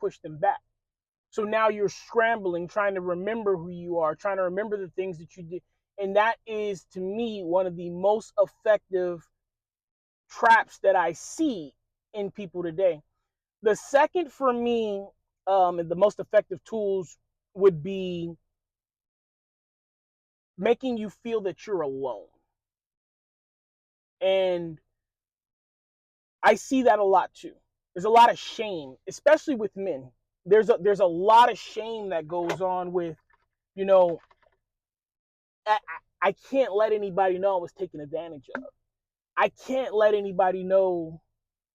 push them back. So now you're scrambling, trying to remember who you are, trying to remember the things that you did. And that is, to me, one of the most effective traps that I see in people today. The second for me, and the most effective tools would be making you feel that you're alone. And I see that a lot too. There's a lot of shame, especially with men. There's a lot of shame that goes on with, you know, I, I can't let anybody know I was taken advantage of. I can't let anybody know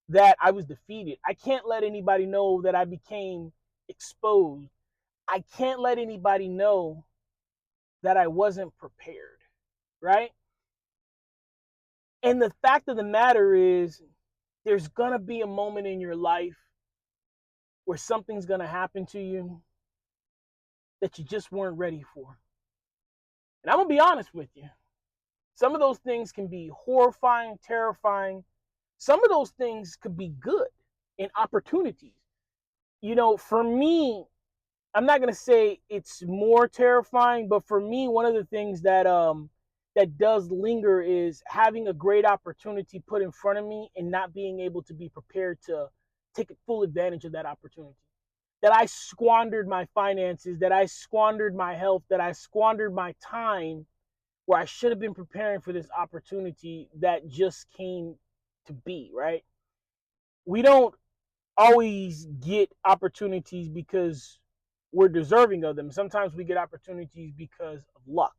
that I was defeated. I can't let anybody know that I became exposed. I can't let anybody know that I wasn't prepared, right? And the fact of the matter is, there's going to be a moment in your life where something's going to happen to you that you just weren't ready for. And I'm going to be honest with you. Some of those things can be horrifying, terrifying. Some of those things could be good and opportunities. You know, for me, I'm not going to say it's more terrifying, but for me, one of the things that does linger is having a great opportunity put in front of me and not being able to be prepared to take full advantage of that opportunity. That I squandered my finances, that I squandered my health, that I squandered my time where I should have been preparing for this opportunity that just came to be, right? We don't always get opportunities because we're deserving of them. Sometimes we get opportunities because of luck.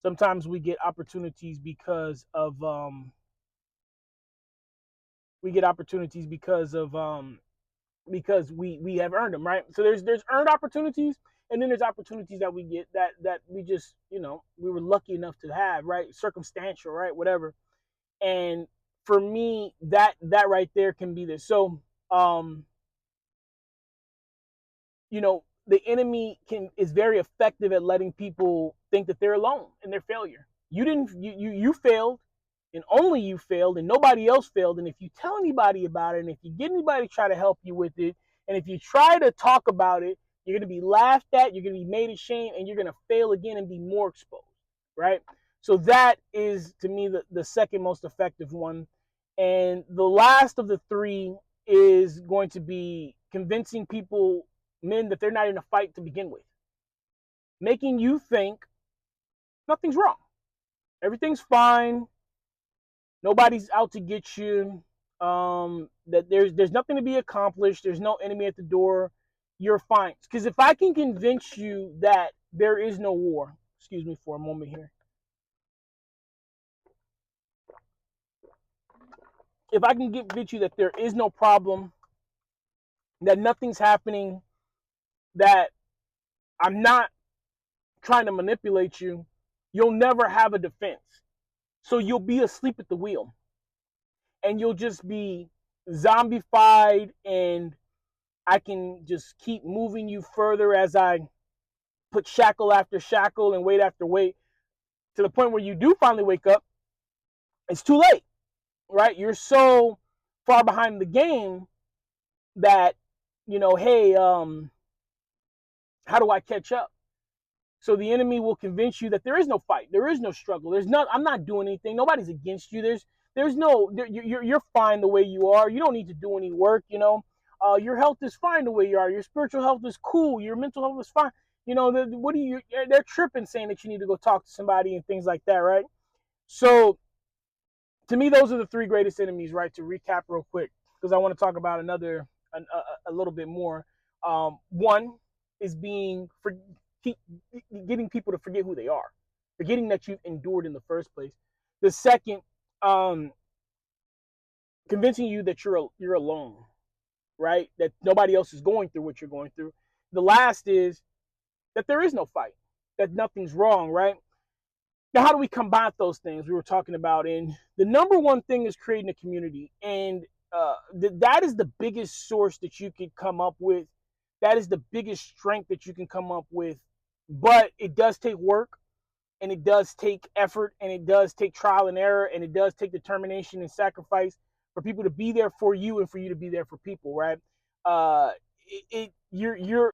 Sometimes we get opportunities because of because we have earned them, right? So there's earned opportunities, and then there's opportunities that we get that we just, you know, we were lucky enough to have, right? Circumstantial, right? Whatever. And for me, that right there can be this. So you know, the enemy is very effective at letting people think that they're alone in their failure. You failed, and only you failed, and nobody else failed. And if you tell anybody about it, and if you get anybody to try to help you with it, and if you try to talk about it, you're going to be laughed at, you're going to be made ashamed, and you're going to fail again and be more exposed, right? So that is, to me, the second most effective one. And the last of the three is going to be convincing people, men, that they're not in a fight to begin with. Making you think nothing's wrong. Everything's fine. Nobody's out to get you. That there's nothing to be accomplished. There's no enemy at the door. You're fine. Because if I can convince you that there is no war, excuse me for a moment here. If I can convince you that there is no problem, that nothing's happening, that I'm not trying to manipulate you, you'll never have a defense. So you'll be asleep at the wheel. And you'll just be zombified, and I can just keep moving you further as I put shackle after shackle and weight after weight, to the point where you do finally wake up. It's too late, right? You're so far behind the game that, you know, hey, how do I catch up? So the enemy will convince you that there is no fight, there is no struggle, there's not. I'm not doing anything. Nobody's against you. There's no. You're fine the way you are. You don't need to do any work. You know, your health is fine the way you are. Your spiritual health is cool. Your mental health is fine. You know, what do you? They're tripping, saying that you need to go talk to somebody and things like that, right? So, to me, those are the three greatest enemies, right? To recap real quick, because I want to talk about a little bit more. One is getting people to forget who they are, forgetting that you've endured in the first place. The second, convincing you that you're alone, right? That nobody else is going through what you're going through. The last is that there is no fight, that nothing's wrong, right? Now, how do we combat those things we were talking about? And the number one thing is creating a community, and that is the biggest source that you could come up with. That is the biggest strength that you can come up with. But it does take work, and it does take effort, and it does take trial and error, and it does take determination and sacrifice for people to be there for you and for you to be there for people, right? it you're